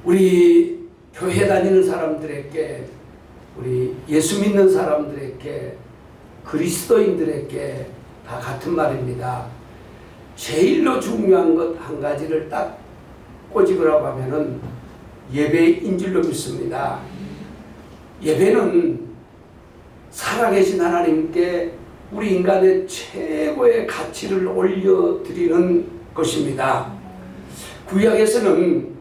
우리 교회 다니는 사람들에게, 우리 예수 믿는 사람들에게, 그리스도인들에게 다 같은 말입니다. 제일로 중요한 것 한 가지를 딱 꼬집으라고 하면은 예배인 줄로 믿습니다. 예배는 살아계신 하나님께 우리 인간의 최고의 가치를 올려드리는 것입니다. 구약에서는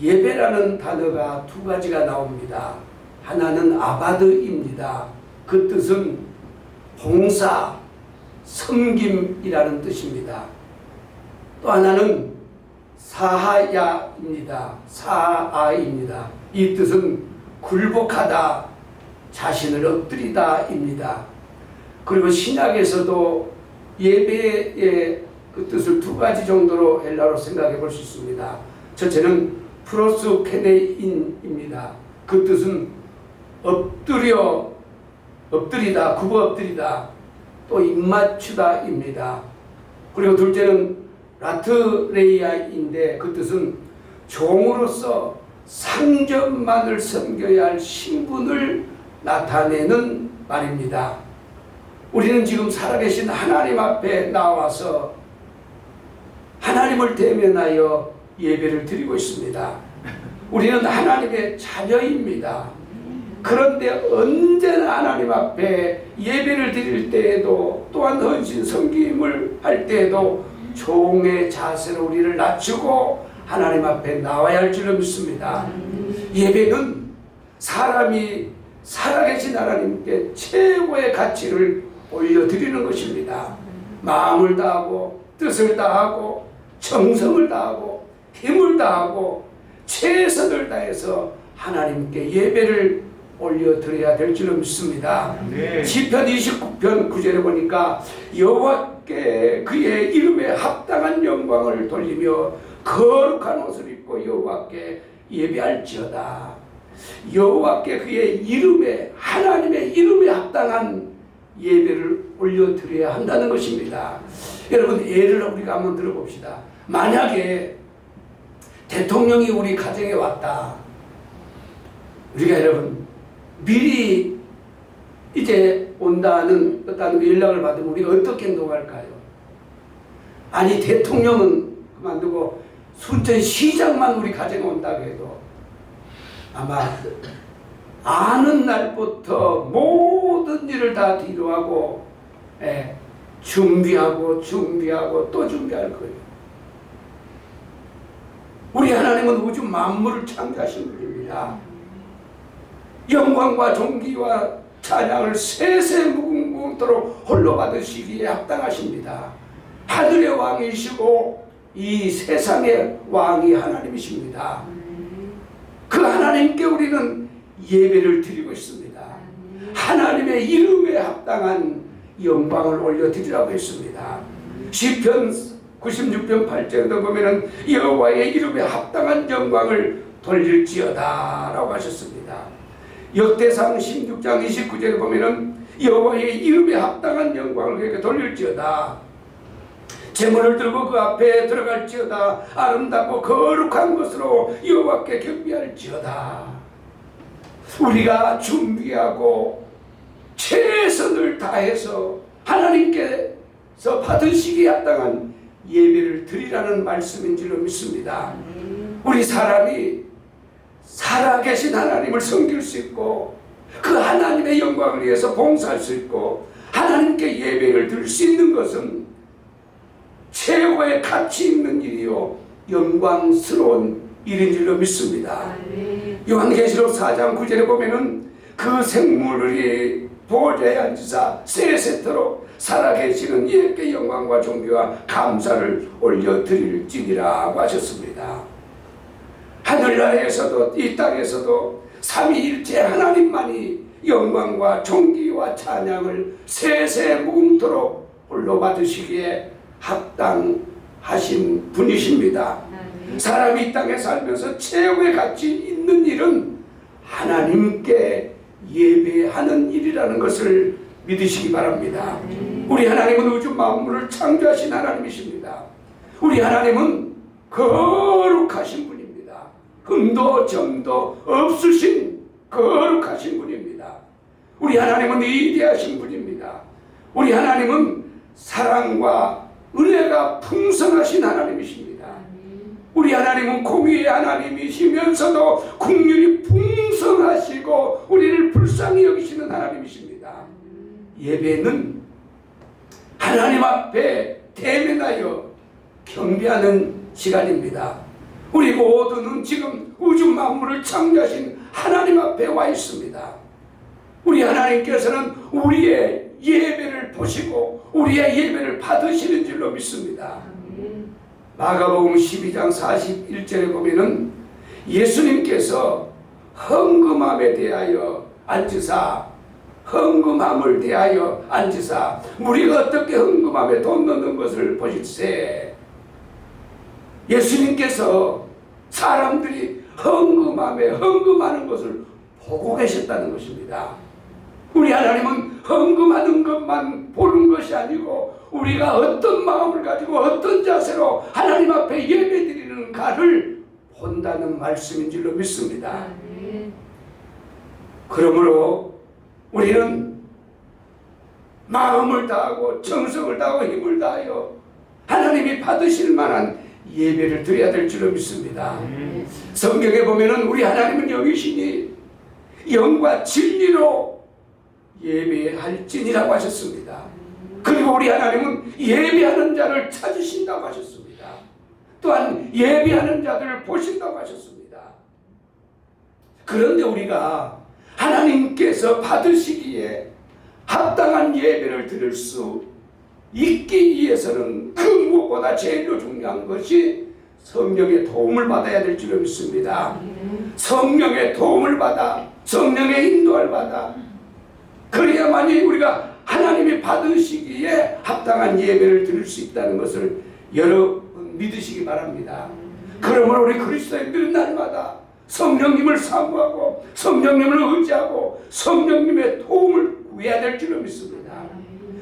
예배라는 단어가 두 가지가 나옵니다. 하나는 아바드입니다. 그 뜻은 봉사, 섬김이라는 뜻입니다. 또 하나는 사하야입니다. 사아입니다. 이 뜻은 굴복하다, 자신을 엎드리다입니다. 그리고 신약에서도 예배의 그 뜻을 두 가지 정도로 헬라어로 생각해 볼 수 있습니다. 첫째는 프로스케네인입니다. 그 뜻은 엎드리다, 굽어 엎드리다, 또 입맞추다입니다. 그리고 둘째는 라트레이아인데 그 뜻은 종으로서 상전만을 섬겨야 할 신분을 나타내는 말입니다. 우리는 지금 살아계신 하나님 앞에 나와서 하나님을 대면하여 예배를 드리고 있습니다. 우리는 하나님의 자녀입니다. 그런데 언제나 하나님 앞에 예배를 드릴 때에도, 또한 헌신 섬김을 할 때에도 종의 자세로 우리를 낮추고 하나님 앞에 나와야 할 줄로 믿습니다. 예배는 사람이 살아계신 하나님께 최고의 가치를 올려드리는 것입니다. 마음을 다하고 뜻을 다하고 정성을 다하고 힘을 다하고 최선을 다해서 하나님께 예배를 올려드려야 될 줄로 믿습니다. 네. 시편 29편 9절에 보니까 여호와께 그의 이름에 합당한 영광을 돌리며 거룩한 옷을 입고 여호와께 예배할지어다. 여호와께 그의 이름에, 하나님의 이름에 합당한 예배를 올려드려야 한다는 것입니다. 여러분, 예를 우리가 한번 들어봅시다. 만약에 대통령이 우리 가정에 왔다. 우리가 여러분 미리 이제 온다는 어떤 연락을 받으면 우리가 어떻게 행동할까요? 아니, 대통령은 그만두고 순천시장만 우리 가정에 온다고 해도 아마 아는 날부터 모든 일을 다 뒤로하고 준비하고 또 준비할 거예요. 우리 하나님은 우주 만물을 창조하신 분입니다. 영광과 존귀와 찬양을 세세무궁무궁토록 홀로 받으시기에 합당하십니다. 하늘의 왕이시고 이 세상의 왕이 하나님이십니다. 그 하나님께 우리는 예배를 드리고 있습니다. 하나님의 이름에 합당한 영광을 올려드리라고 했습니다. 시편 96편 8절에도 보면은 여호와의 이름에 합당한 영광을 돌릴지어다 라고 하셨습니다. 역대상 16장 29절에 보면은 여호와의 이름에 합당한 영광을 그에게 돌릴지어다. 제물을 들고 그 앞에 들어갈지어다. 아름답고 거룩한 것으로 여호와께 경배할지어다. 우리가 준비하고 최선을 다해서 하나님께서 받으시기에 합당한 예배를 드리라는 말씀인 줄로 믿습니다. 우리 사람이 살아계신 하나님을 섬길 수 있고 그 하나님의 영광을 위해서 봉사할 수 있고 하나님께 예배를 드릴 수 있는 것은 최고의 가치 있는 일이요 영광스러운 일인 줄로 믿습니다. 요한계시록 4장 9절에 보면은 그 생물이 보좌에 앉으사 세세토록 살아계시는 이에게 영광과 존귀와 감사를 올려드릴지니라고 하셨습니다. 하늘나라에서도 이 땅에서도 삼위일체 하나님만이 영광과 존귀와 찬양을 세세무궁토록 홀로 받으시기에 합당하신 분이십니다. 사람이 이 땅에 살면서 최고의 가치 있는 일은 하나님께 예배하는 일이라는 것을 믿으시기 바랍니다. 우리 하나님은 우주 만물을 창조하신 하나님이십니다. 우리 하나님은 거룩하신 분입니다. 흠도 점도 없으신 거룩하신 분입니다. 우리 하나님은 위대하신 분입니다. 우리 하나님은 사랑과 은혜가 풍성하신 하나님이십니다. 우리 하나님은 공의의 하나님이시면서도 긍휼이 풍성하시고 우리를 불쌍히 여기시는 하나님이십니다. 예배는 하나님 앞에 대면하여 경배하는 시간입니다. 우리 모두는 지금 우주 만물을 창조하신 하나님 앞에 와 있습니다. 우리 하나님께서는 우리의 예배를 보시고 우리의 예배를 받으시는 줄로 믿습니다. 마가복음 12장 41절에 보면은 예수님께서 헌금함에 대하여 앉으사, 헌금함을 대하여 앉으사, 우리가 어떻게 헌금함에 돈 넣는 것을 보실세. 예수님께서 사람들이 헌금함에 헌금하는 것을 보고 계셨다는 것입니다. 우리 하나님은 헌금하는 것만 보는 것이 아니고 우리가 어떤 마음을 가지고 어떤 자세로 하나님 앞에 예배드리는가를 본다는 말씀인 줄로 믿습니다. 그러므로 우리는 마음을 다하고 정성을 다하고 힘을 다하여 하나님이 받으실 만한 예배를 드려야 될 줄로 믿습니다. 성경에 보면은 우리 하나님은 영이시니 영과 진리로 예배할지니라고 하셨습니다. 그리고 우리 하나님은 예배하는 자를 찾으신다고 하셨습니다. 또한 예배하는 자들을 보신다고 하셨습니다. 그런데 우리가 하나님께서 받으시기에 합당한 예배를 드릴 수 있기 위해서는 그 무엇보다 제일로 중요한 것이 성령의 도움을 받아야 될 줄로 믿습니다. 성령의 도움을 받아, 성령의 인도를 받아, 그래야만이 우리가 하나님이 받으시기에 합당한 예배를 드릴 수 있다는 것을 여러분 믿으시기 바랍니다. 그러므로 우리 그리스도인들은 날마다 성령님을 사모하고 성령님을 의지하고 성령님의 도움을 구해야 될 줄로 믿습니다.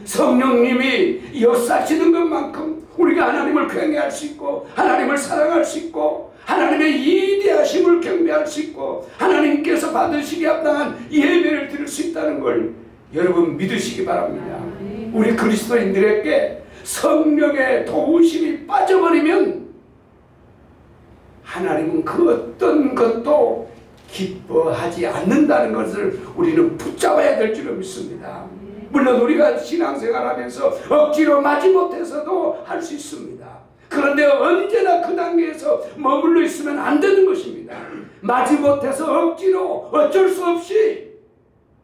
성령님이 역사하시는 것만큼 우리가 하나님을 경외할 수 있고 하나님을 사랑할 수 있고 하나님의 위대하심을 경배할 수 있고 하나님께서 받으시기에 합당한 예배를 드릴 수 있다는 걸 여러분 믿으시기 바랍니다. 우리 그리스도인들에게 성령의 도우심이 빠져버리면 하나님은 그 어떤 것도 기뻐하지 않는다는 것을 우리는 붙잡아야 될 줄로 믿습니다. 물론 우리가 신앙생활하면서 억지로 마지못해서도 할 수 있습니다. 그런데 언제나 그 단계에서 머물러 있으면 안 되는 것입니다. 마지못해서 억지로 어쩔 수 없이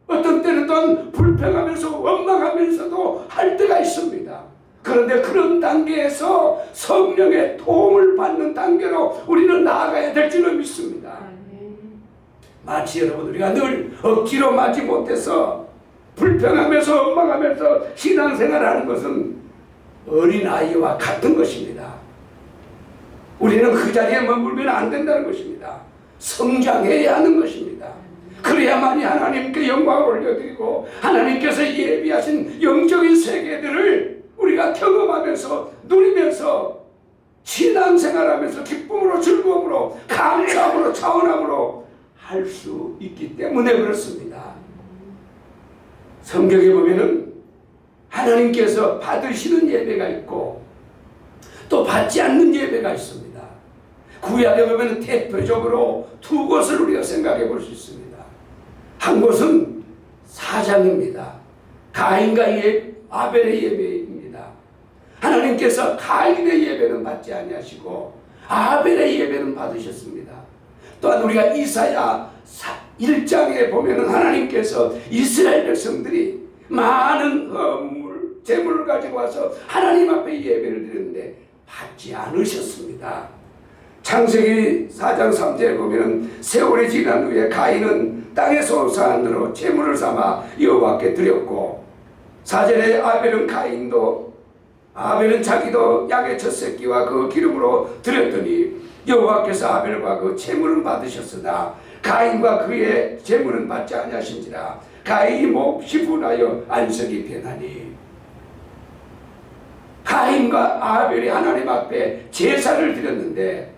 어떤 때는 또한 불평하면서 원망하면서도 할 때가 있습니다. 그런데 그런 단계에서 성령의 도움을 받는 단계로 우리는 나아가야 될 줄로 믿습니다. 마치 여러분 우리가 늘 억지로 마지못해서 불평하면서 원망하면서 신앙생활하는 것은 어린아이와 같은 것입니다. 우리는 그 자리에 머물면 안 된다는 것입니다. 성장해야 하는 것입니다. 그래야만이 하나님께 영광을 올려드리고 하나님께서 예비하신 영적인 세계들을 우리가 경험하면서 누리면서 신앙생활하면서 기쁨으로 즐거움으로 감사함으로 차원함으로 할 수 있기 때문에 그렇습니다. 성경에 보면은 하나님께서 받으시는 예배가 있고 또 받지 않는 예배가 있습니다. 구약에 보면 대표적으로 두 곳을 우리가 생각해 볼 수 있습니다. 한 곳은 사장입니다. 가인과 아벨의 예배입니다. 하나님께서 가인의 예배는 받지 아니하시고 아벨의 예배는 받으셨습니다. 또한 우리가 이사야 1장에 보면은 하나님께서 이스라엘 백성들이 많은 헌물, 재물을 가지고 와서 하나님 앞에 예배를 드렸는데 받지 않으셨습니다. 창세기 4장 3절에 보면은 세월이 지난 후에 가인은 땅의 소산으로 재물을 삼아 여호와께 드렸고 4절에 아벨은 자기도 양의 첫 새끼와 그 기름으로 드렸더니 여호와께서 아벨과 그 재물은 받으셨으나 가인과 그의 재물은 받지 아니하신지라. 가인이 몹시 분하여 안석이 변하니. 가인과 아벨이 하나님 앞에 제사를 드렸는데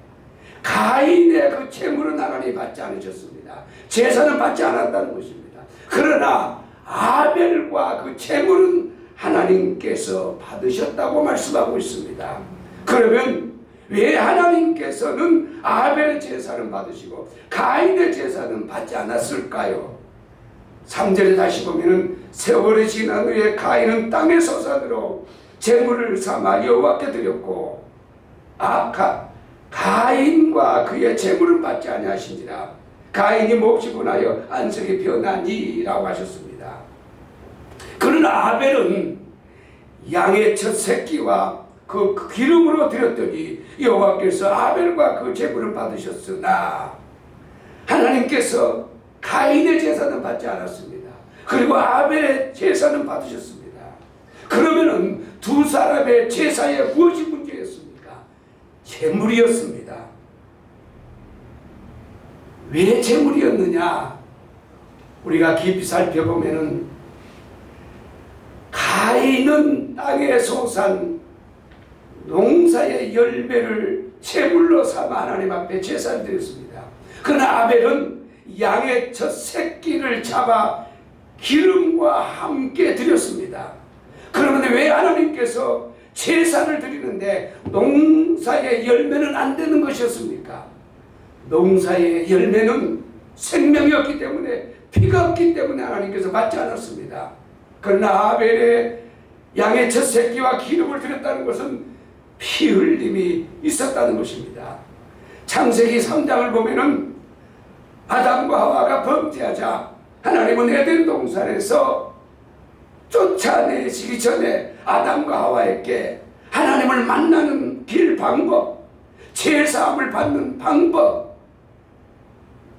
가인의 그 재물은 하나님이 받지 않으셨습니다. 제사는 받지 않았다는 것입니다. 그러나 아벨과 그 재물은 하나님께서 받으셨다고 말씀하고 있습니다. 그러면 왜 하나님께서는 아벨의 제사는 받으시고 가인의 제사는 받지 않았을까요? 3절에 다시 보면은 세월이 지난 후에 가인은 땅의 소산으로 제물을 삼아 여호와께 드렸고 가인과 그의 제물은 받지 아니하신지라. 가인이 몹시 분하여 안색이 변하니라고 하셨습니다. 그러나 아벨은 양의 첫 새끼와 그 기름으로 드렸더니 여호와께서 아벨과 그 제물을 받으셨으나 하나님께서 가인의 제사는 받지 않았습니다. 그리고 아벨의 제사는 받으셨습니다. 그러면은 두 사람의 제사에 무엇이 문제였습니까? 제물이었습니다. 왜 제물이었느냐? 우리가 깊이 살펴보면은 가인은 땅의 소산 농사의 열매를 제물로 삼아 하나님 앞에 제사를 드렸습니다. 그러나 아벨은 양의 첫 새끼를 잡아 기름과 함께 드렸습니다. 그러면 왜 하나님께서 제사를 드리는데 농사의 열매는 안 되는 것이었습니까? 농사의 열매는 생명이었기 때문에, 피가 없기 때문에 하나님께서 받지 않았습니다. 그러나 아벨의 양의 첫 새끼와 기름을 드렸다는 것은 피 흘림이 있었다는 것입니다. 창세기 3장을 보면은 아담과 하와가 범죄하자 하나님은 에덴 동산에서 쫓아내시기 전에 아담과 하와에게 하나님을 만나는 길 방법, 제사함을 받는 방법,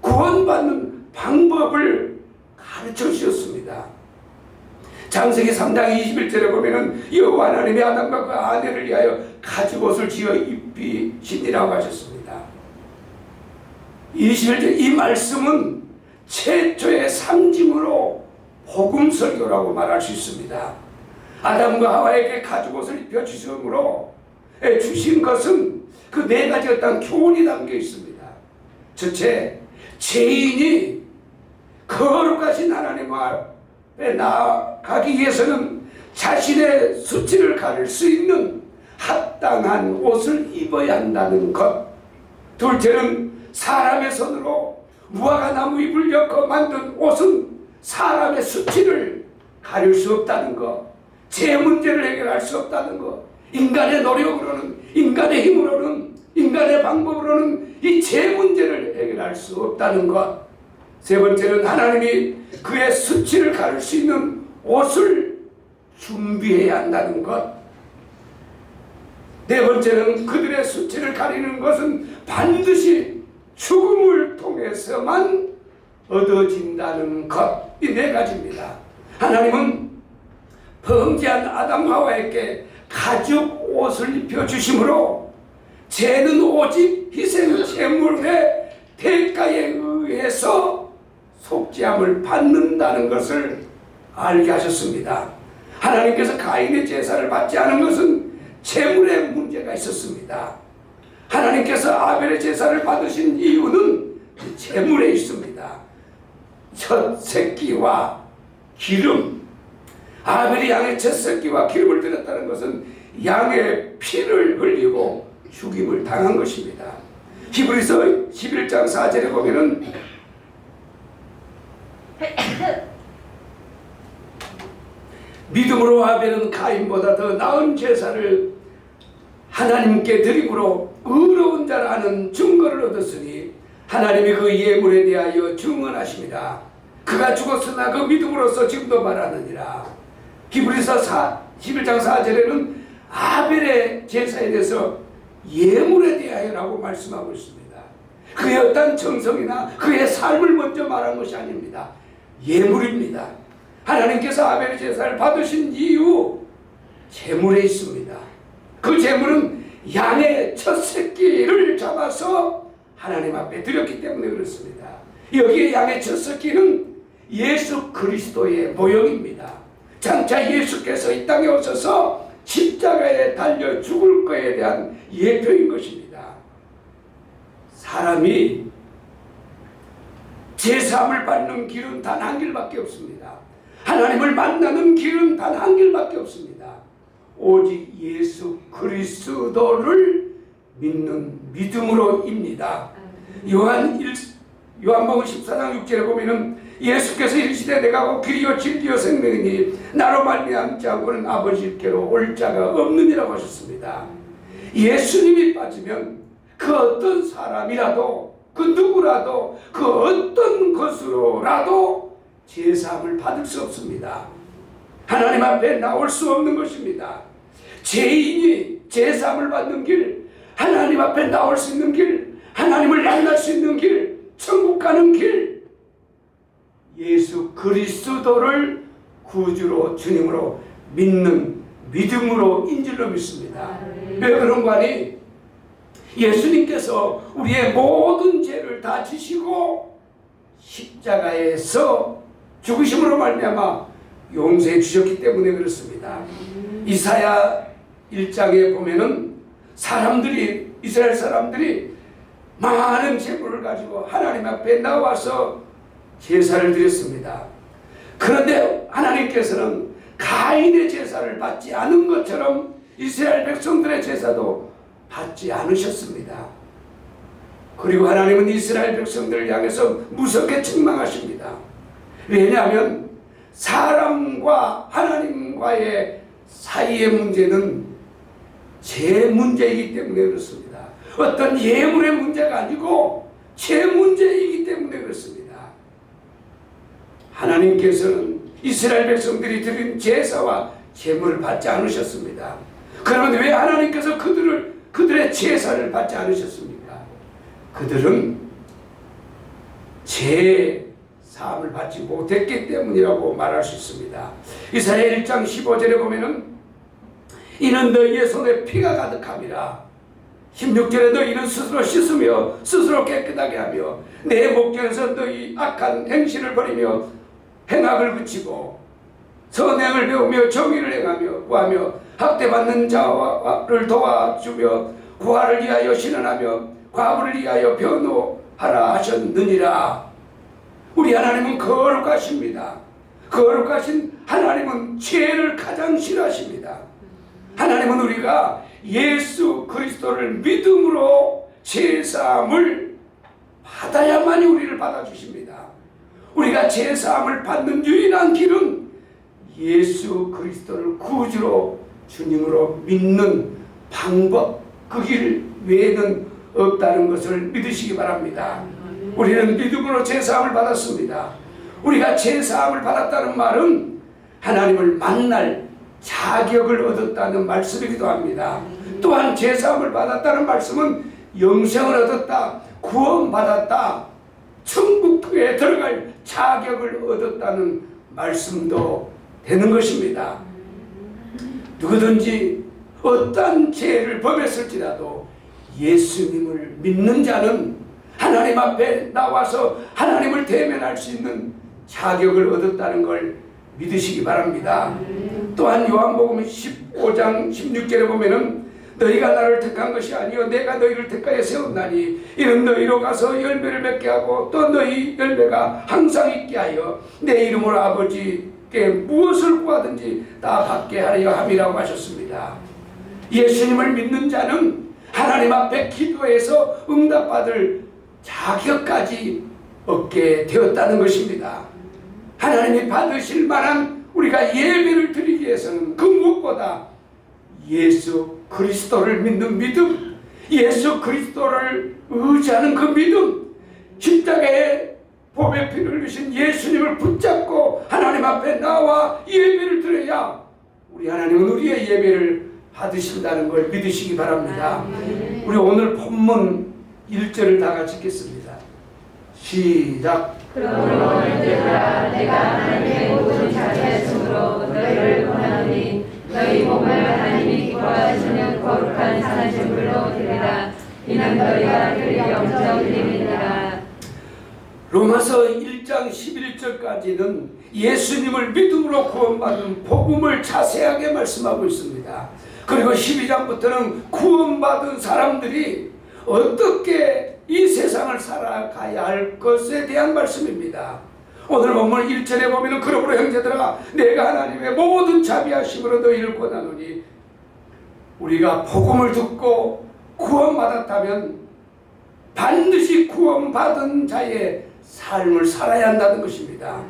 구원받는 방법을 가르쳐 주셨습니다. 창세기 3장 21절에 보면은 여호와 하나님이 아담과 그 아내를 위하여 가죽옷을 지어 입히시니라고 하셨습니다. 21절 이 말씀은 최초의 상징으로 복음 설교라고 말할 수 있습니다. 아담과 하와에게 가죽옷을 입혀주심으로 주신 것은 그 네 가지 어떤 교훈이 담겨 있습니다. 첫째, 죄인이 거룩하신 하나님 앞에 나아가기 위해서는 자신의 수치를 가릴 수 있는 합당한 옷을 입어야 한다는 것. 둘째는 사람의 손으로 무화과 나무 잎을 엮어 만든 옷은 사람의 수치를 가릴 수 없다는 것. 제 문제를 해결할 수 없다는 것. 인간의 노력으로는, 인간의 힘으로는, 인간의 방법으로는 이 제 문제를 해결할 수 없다는 것. 세 번째는 하나님이 그의 수치를 가릴 수 있는 옷을 준비해야 한다는 것. 네 번째는 그들의 수치를 가리는 것은 반드시 죽음을 통해서만 얻어진다는 것. 이 네 가지입니다. 하나님은 범죄한 아담 하와에게 가죽 옷을 입혀주심으로 죄는 오직 희생 제물의 대가에 의해서 속죄함을 받는다는 것을 알게 하셨습니다. 하나님께서 가인의 제사를 받지 않은 것은 제물에 문제가 있었습니다. 하나님께서 아벨의 제사를 받으신 이유는 제물에 있습니다. 첫 새끼와 기름, 아벨이 양의 첫 새끼와 기름을 드렸다는 것은 양의 피를 흘리고 죽임을 당한 것입니다. 히브리서 11장 4절에 보면은 믿음으로 아벨은 가인보다 더 나은 제사를 하나님께 드림으로 의로운 자라는 증거를 얻었으니 하나님이 그 예물에 대하여 증언하십니다. 그가 죽었으나 그 믿음으로써 지금도 말하느니라. 히브리서 11장 4절에는 아벨의 제사에 대해서 예물에 대하여라고 말씀하고 있습니다. 그의 어떤 정성이나 그의 삶을 먼저 말한 것이 아닙니다. 예물입니다. 하나님께서 아벨의 제사를 받으신 이유, 제물에 있습니다. 그 제물은 양의 첫 새끼를 잡아서 하나님 앞에 드렸기 때문에 그렇습니다. 여기에 양의 첫 새끼는 예수 그리스도의 모형입니다. 장차 예수께서 이 땅에 오셔서 십자가에 달려 죽을 것에 대한 예표인 것입니다. 사람이 제사함을 받는 길은 단 한 길밖에 없습니다. 하나님을 만나는 길은 단 한 길밖에 없습니다. 오직 예수 그리스도를 믿는 믿음으로입니다. 요한복음 14장 6절에 보면은 예수께서 이르시되 내가 곧 길이요 진리요 생명이니 나로 말미암지 않고는 아버지께로 올 자가 없느니라고 하셨습니다. 예수님이 빠지면 그 어떤 사람이라도 그 누구라도 그 어떤 것으로라도 제사함을 받을 수 없습니다. 하나님 앞에 나올 수 없는 것입니다. 죄인이 제사함을 받는 길, 하나님 앞에 나올 수 있는 길, 하나님을 만날 수 있는 길, 천국 가는 길, 예수 그리스도를 구주로 주님으로 믿는 믿음으로 인질로 믿습니다. 왜 그런 거 아니? 예수님께서 우리의 모든 죄를 다 지시고 십자가에서 죽으심으로 말미암아 용서해 주셨기 때문에 그렇습니다. 이사야 1장에 보면은 이스라엘 사람들이 많은 재물을 가지고 하나님 앞에 나와서 제사를 드렸습니다. 그런데 하나님께서는 가인의 제사를 받지 않은 것처럼 이스라엘 백성들의 제사도 받지 않으셨습니다. 그리고 하나님은 이스라엘 백성들을 향해서 무섭게 책망하십니다. 왜냐하면 사람과 하나님과의 사이의 문제는 죄 문제이기 때문에 그렇습니다. 어떤 예물의 문제가 아니고 죄 문제이기 때문에 그렇습니다. 하나님께서는 이스라엘 백성들이 드린 제사와 제물을 받지 않으셨습니다. 그러면 왜 하나님께서 그들의 제사를 받지 않으셨습니까? 그들은 죄 사함을 받지 못했기 때문이라고 말할 수 있습니다. 이사야 1장 15절에 보면은 이는 너희의 손에 피가 가득함이라. 16절에 너희는 스스로 씻으며 스스로 깨끗하게 하며 내 목전에서 너희 악한 행실을 버리며 행악을 그치고 선행을 배우며 정의를 행하며 구하며 학대받는 자를 도와주며 부활을 위하여 신원하며 과부를 위하여 변호하라 하셨느니라. 우리 하나님은 거룩하십니다. 거룩하신 하나님은 죄를 가장 싫어하십니다. 하나님은 우리가 예수 그리스도를 믿음으로 제사함을 받아야만이 우리를 받아주십니다. 우리가 제사함을 받는 유일한 길은 예수 그리스도를 구주로 주님으로 믿는 방법, 그 길 외에는 없다는 것을 믿으시기 바랍니다. 우리는 믿음으로 제사함을 받았습니다. 우리가 제사함을 받았다는 말은 하나님을 만날 자격을 얻었다는 말씀이기도 합니다. 또한 제사함을 받았다는 말씀은 영생을 얻었다, 구원받았다, 천국에 들어갈 자격을 얻었다는 말씀도 되는 것입니다. 누구든지 어떤 죄를 범했을지라도 예수님을 믿는 자는 하나님 앞에 나와서 하나님을 대면할 수 있는 자격을 얻었다는 걸 믿으시기 바랍니다. 또한 요한복음 15장 16절에 보면은 너희가 나를 택한 것이 아니요 내가 너희를 택하여 세웠나니 이는 너희로 가서 열매를 맺게 하고 또 너희 열매가 항상 있게 하여 내 이름으로 아버지께 무엇을 구하든지 다 받게 하려 함이라고 하셨습니다. 예수님을 믿는 자는 하나님 앞에 기도해서 응답받을 자격까지 얻게 되었다는 것입니다. 하나님이 받으실 만한 우리가 예배를 드리기 위해서는 그 무엇보다 예수 그리스도를 믿는 믿음, 예수 그리스도를 의지하는 그 믿음, 십자가에 보배 피를 흘리신 예수님을 붙잡고 하나님 앞에 나와 예배를 드려야 우리 하나님은 우리의 예배를 받으신다는 걸 믿으시기 바랍니다. 우리 오늘 본문 1절을 다 같이 읽겠습니다. 시작. 그러므로 이제라 내가 하나님의 모든 자비하심으로 너희를 권하노니 너희 몸을 하나님이 기뻐하시는 거룩한 산제물로 드리라. 이는 너희가 드릴 영적 드림이니라. 로마서 1장 11절까지는 예수님을 믿음으로 구원받은 복음을 자세하게 말씀하고 있습니다. 그리고 12장부터는 구원받은 사람들이 어떻게 이 세상을 살아가야 할 것에 대한 말씀입니다. 오늘 본문 1절에 보면 그러므로 형제들아 내가 하나님의 모든 자비하심으로 너희를 권하노니 우리가 복음을 듣고 구원받았다면 반드시 구원받은 자의 삶을 살아야 한다는 것입니다.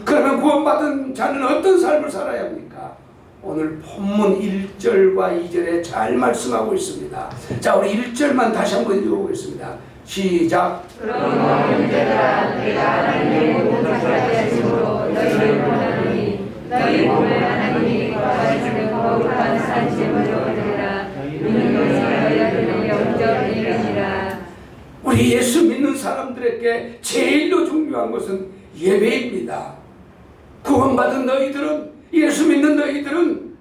그러면 구원받은 자는 어떤 삶을 살아야 합니까? 오늘 본문 1절과 2절에 잘 말씀하고 있습니다. 자, 우리 1절만 다시 한번 읽어보겠습니다. 시작. 그러므로 형제들아 내가 하나님의 모든 자비하심으로 너희를 권하노니 너희 몸을 하나님이 기뻐하시는 거룩한 산제물로 드리라. 이는 것이 너희의 영적 예배니라. 우리 예수 믿는 사람들에게 제일로 중요한 것은 예배입니다. 구원받은 너희들은, 예수 믿는 너희들은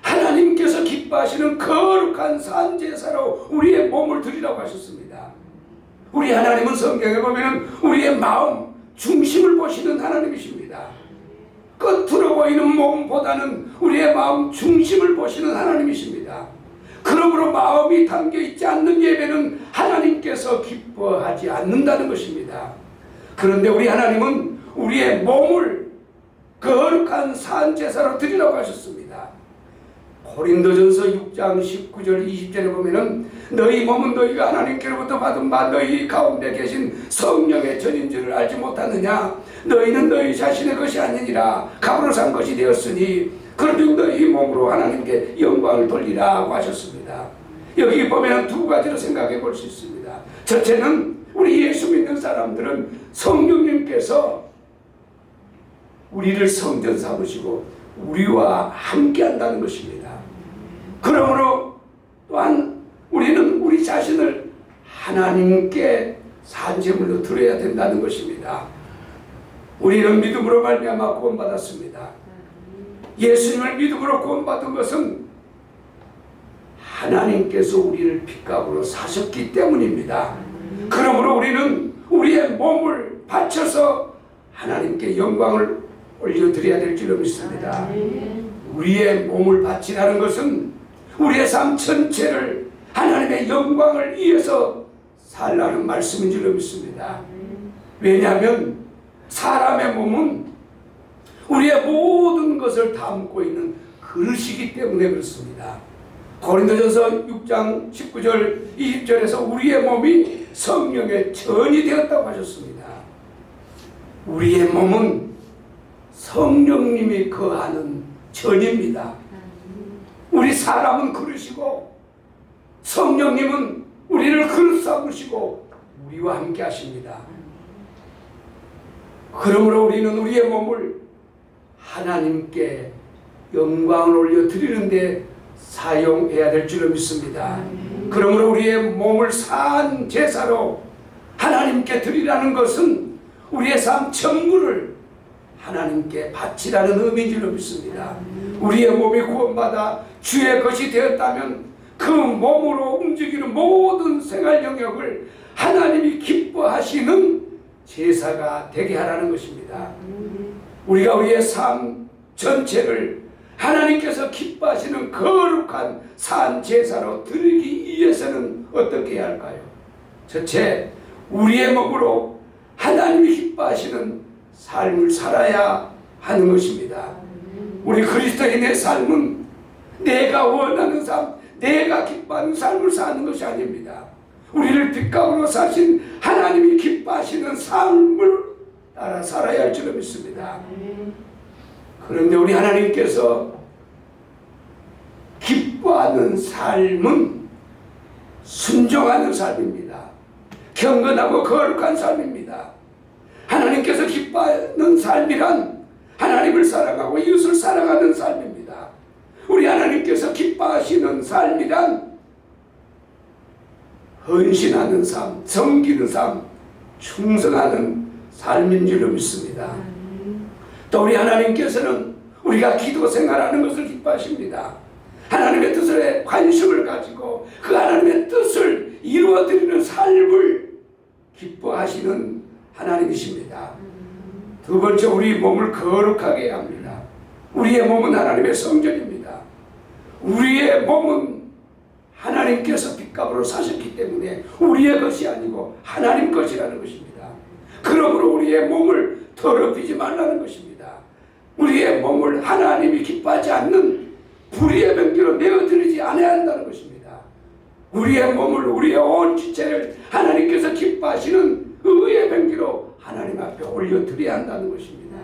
하나님께서 기뻐하시는 거룩한 산제사로 우리의 몸을 드리라고 하셨습니다. 우리 하나님은 성경에 보면 우리의 마음 중심을 보시는 하나님이십니다. 겉으로 보이는 몸보다는 우리의 마음 중심을 보시는 하나님이십니다. 그러므로 마음이 담겨있지 않는 예배는 하나님께서 기뻐하지 않는다는 것입니다. 그런데 우리 하나님은 우리의 몸을 거룩한 산제사로 드리라고 하셨습니다. 고린도전서 6장 19절 20절에 보면은 너희 몸은 너희가 하나님께로부터 받은 바 너희 가운데 계신 성령의 전인 줄을 알지 못하느냐. 너희는 너희 자신의 것이 아니니라 값으로 산 것이 되었으니 그런즉 너희 몸으로 하나님께 영광을 돌리라고 하셨습니다. 여기 보면 두 가지로 생각해 볼 수 있습니다. 첫째는 우리 예수 믿는 사람들은 성령님께서 우리를 성전 삼으시고 우리와 함께 한다는 것입니다. 그러므로 또한 우리는 우리 자신을 하나님께 산제물로 드려야 된다는 것입니다. 우리는 믿음으로 말미암아 구원받았습니다. 예수님을 믿음으로 구원받은 것은 하나님께서 우리를 핏값으로 사셨기 때문입니다. 그러므로 우리는 우리의 몸을 바쳐서 하나님께 영광을 올려드려야 될 줄로 믿습니다. 우리의 몸을 바치라는 것은 우리의 삶 전체를 하나님의 영광을 위해서 살라는 말씀인 줄로 믿습니다. 왜냐하면 사람의 몸은 우리의 모든 것을 담고 있는 그릇이기 때문에 그렇습니다. 고린도전서 6장 19절 20절에서 우리의 몸이 성령의 전이 되었다고 하셨습니다. 우리의 몸은 성령님이 거하는 전입니다. 우리 사람은 그릇이고 성령님은 우리를 그릇 삼으시고 우리와 함께 하십니다. 그러므로 우리는 우리의 몸을 하나님께 영광을 올려 드리는데 사용해야 될 줄로 믿습니다. 그러므로 우리의 몸을 산 제사로 하나님께 드리라는 것은 우리의 삶 전부를 하나님께 바치라는 의미인 줄로 믿습니다. 우리의 몸이 구원받아 주의 것이 되었다면 그 몸으로 움직이는 모든 생활 영역을 하나님이 기뻐하시는 제사가 되게 하라는 것입니다. 우리가 우리의 삶 전체를 하나님께서 기뻐하시는 거룩한 산 제사로 드리기 위해서는 어떻게 해야 할까요? 첫째, 우리의 몸으로 하나님이 기뻐하시는 삶을 살아야 하는 것입니다. 우리 그리스도인의 삶은 내가 원하는 삶, 내가 기뻐하는 삶을 사는 것이 아닙니다. 우리를 핏값으로 사신 하나님이 기뻐하시는 삶을 따라 살아야 할 줄로 믿습니다. 그런데 우리 하나님께서 기뻐하는 삶은 순종하는 삶입니다. 경건하고 거룩한 삶입니다. 하나님께서 기뻐하는 삶이란 하나님을 사랑하고 이웃을 사랑하는 삶입니다. 우리 하나님께서 기뻐하시는 삶이란 헌신하는 삶, 섬기는 삶, 충성하는 삶인 줄로 믿습니다. 또 우리 하나님께서는 우리가 기도 생활하는 것을 기뻐하십니다. 하나님의 뜻에 관심을 가지고 그 하나님의 뜻을 이루어드리는 삶을 기뻐하시는 하나님이십니다. 두 번째, 우리 몸을 거룩하게 해야 합니다. 우리의 몸은 하나님의 성전입니다. 우리의 몸은 하나님께서 핏값으로 사셨기 때문에 우리의 것이 아니고 하나님 것이라는 것입니다. 그러므로 우리의 몸을 더럽히지 말라는 것입니다. 우리의 몸을 하나님이 기뻐하지 않는 불의의 병기로 내어드리지 않아야 한다는 것입니다. 우리의 몸을, 우리의 온 지체를 하나님께서 기뻐하시는 의의 병기로 하나님 앞에 올려드려야 한다는 것입니다.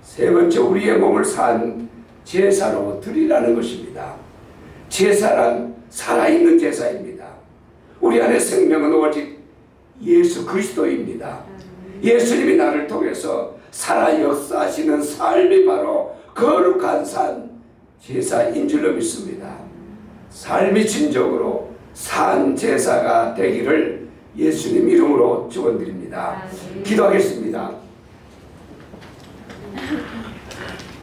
세 번째, 우리의 몸을 산 제사로 드리라는 것입니다. 제사란 살아있는 제사입니다. 우리 안에 생명은 오직 예수 그리스도입니다. 예수님이 나를 통해서 살아 역사하시는 삶이 바로 거룩한 산 제사인 줄로 믿습니다. 삶이 진정으로 산 제사가 되기를 예수님 이름으로 축원드립니다. 기도하겠습니다.